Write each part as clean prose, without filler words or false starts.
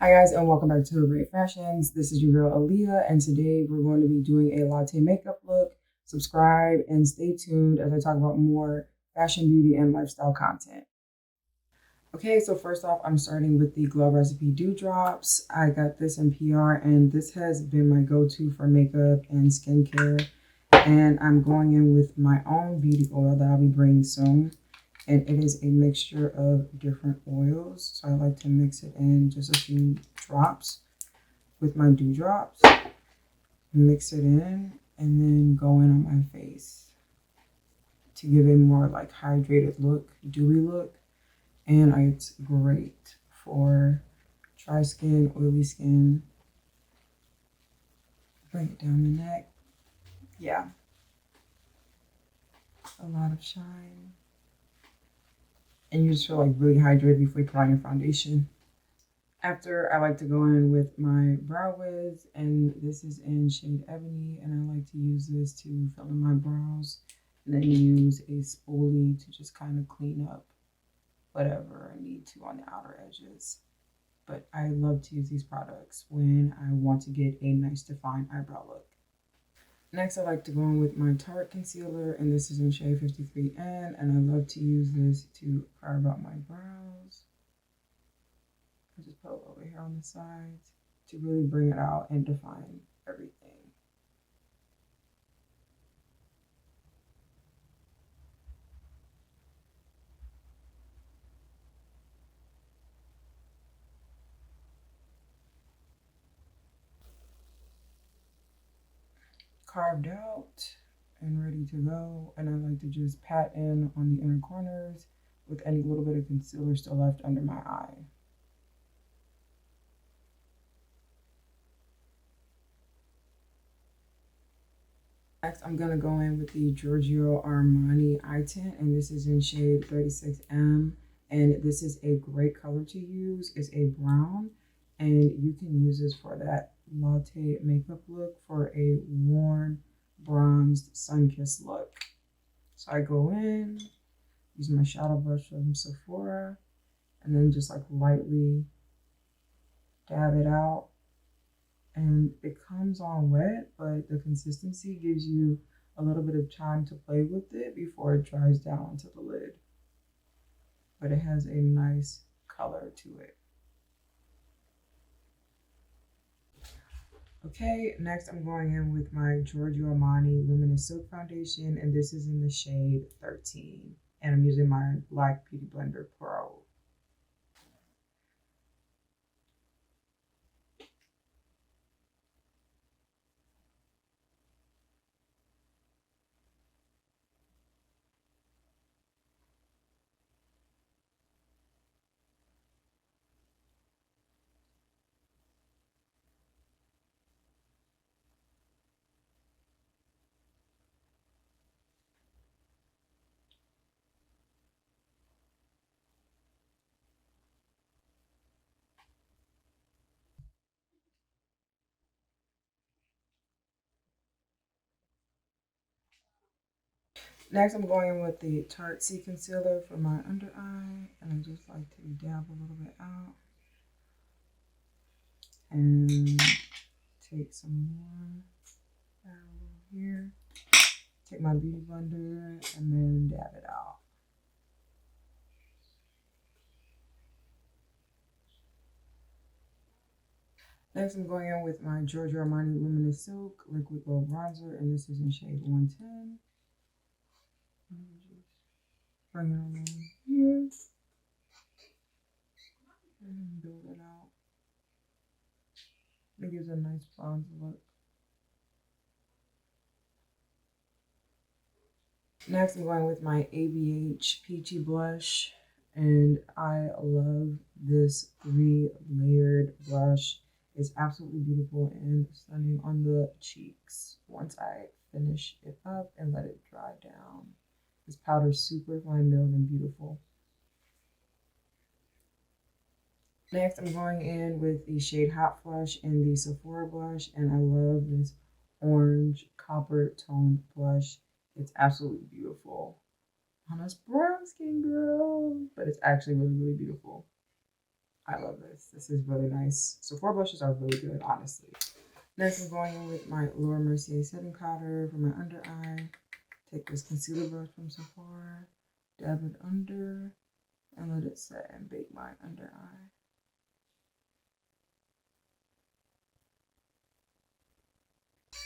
Hi guys, and welcome back to Wright Fashions. This is your girl Aaliyah, and today we're going to be doing a latte makeup look. Subscribe and stay tuned as I talk about more fashion, beauty, and lifestyle content. Okay, so first off, I'm starting with the Glow Recipe Dewdrops. I got this in PR, and this has been my go-to for makeup and skincare. And I'm going in with my own beauty oil that I'll be bringing soon. And it is a mixture of different oils. So I like to mix it in just a few drops with my dewdrops. Mix it in and then go in on my face to give a more like hydrated look, dewy look. And it's great for dry skin, oily skin. Bring it down the neck. Yeah. A lot of shine. And you just feel like really hydrated before you put on your foundation. After, I like to go in with my brow wiz, and this is in shade Ebony, and I like to use this to fill in my brows, and then use a spoolie to just kind of clean up whatever I need to on the outer edges. But I love to use these products when I want to get a nice defined eyebrow look. Next, I like to go in with my Tarte concealer, and this is in shade 53N, and I love to use this to carve out my brows. I just put a little bit here on the sides to really bring it out and define everything. Carved out and ready to go. And I like to just pat in on the inner corners with any little bit of concealer still left under my eye. Next, I'm going to go in with the Giorgio Armani Eye Tint, and this is in shade 36M. And this is a great color to use. It's a brown, and you can use this for that latte makeup look for a warm, bronzed, sun-kissed look. So I go in, use my shadow brush from Sephora, and then just like lightly dab it out. And it comes on wet, but the consistency gives you a little bit of time to play with it before it dries down onto the lid. But it has a nice color to it. Okay, next I'm going in with my Giorgio Armani Luminous Silk Foundation, and this is in the shade 13. And I'm using my Black Beauty Blender Pro. Next, I'm going in with the Tarte Concealer for my under eye, and I just like to dab a little bit out and take some more here. Take my beauty blender and then dab it out. Next, I'm going in with my Giorgio Armani Luminous Silk Liquid Glow Bronzer, and this is in shade 110. Bring it on here and build it out. It gives a nice bronze look. Next, I'm going with my ABH Peachy Blush, and I love this 3-layered blush. It's absolutely beautiful and stunning on the cheeks once I finish it up and let it dry down. This powder is super fine milled and beautiful. Next, I'm going in with the shade Hot Flush in the Sephora blush, and I love this orange copper toned blush. It's absolutely beautiful on us brown skin girl, but it's actually really, really beautiful. I love this. This is really nice. Sephora blushes are really good, honestly. Next, I'm going in with my Mercier setting powder for my under eye. Take this concealer brush from Sephora, dab it under, and let it set and bake my under eye.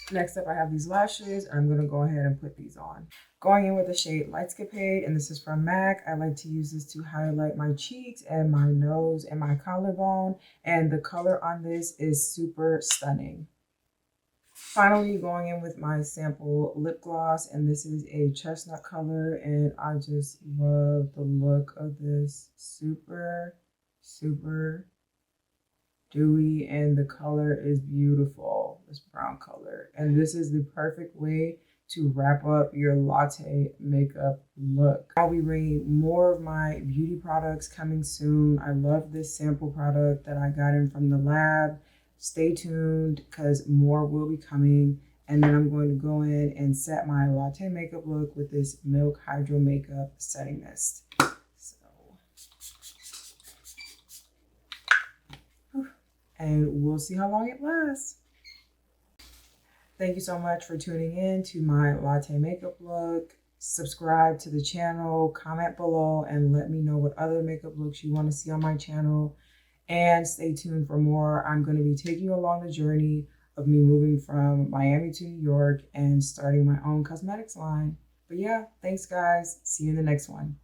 Next up, I have these lashes. I'm going to go ahead and put these on. Going in with the shade Light Skipade, and this is from MAC. I like to use this to highlight my cheeks and my nose and my collarbone, and the color on this is super stunning. Finally, going in with my sample lip gloss, and this is a chestnut color, and I just love the look of this. Super, super dewy, and the color is beautiful, this brown color. And this is the perfect way to wrap up your latte makeup look. I'll be bringing more of my beauty products coming soon. I love this sample product that I got in from the lab. Stay tuned because more will be coming. And then I'm going to go in and set my latte makeup look with this Milk Hydro Makeup Setting Mist. And we'll see how long it lasts. Thank you so much for tuning in to my latte makeup look. Subscribe to the channel, comment below, and let me know what other makeup looks you want to see on my channel. And stay tuned for more. I'm going to be taking you along the journey of me moving from Miami to New York and starting my own cosmetics line. But yeah, thanks guys. See you in the next one.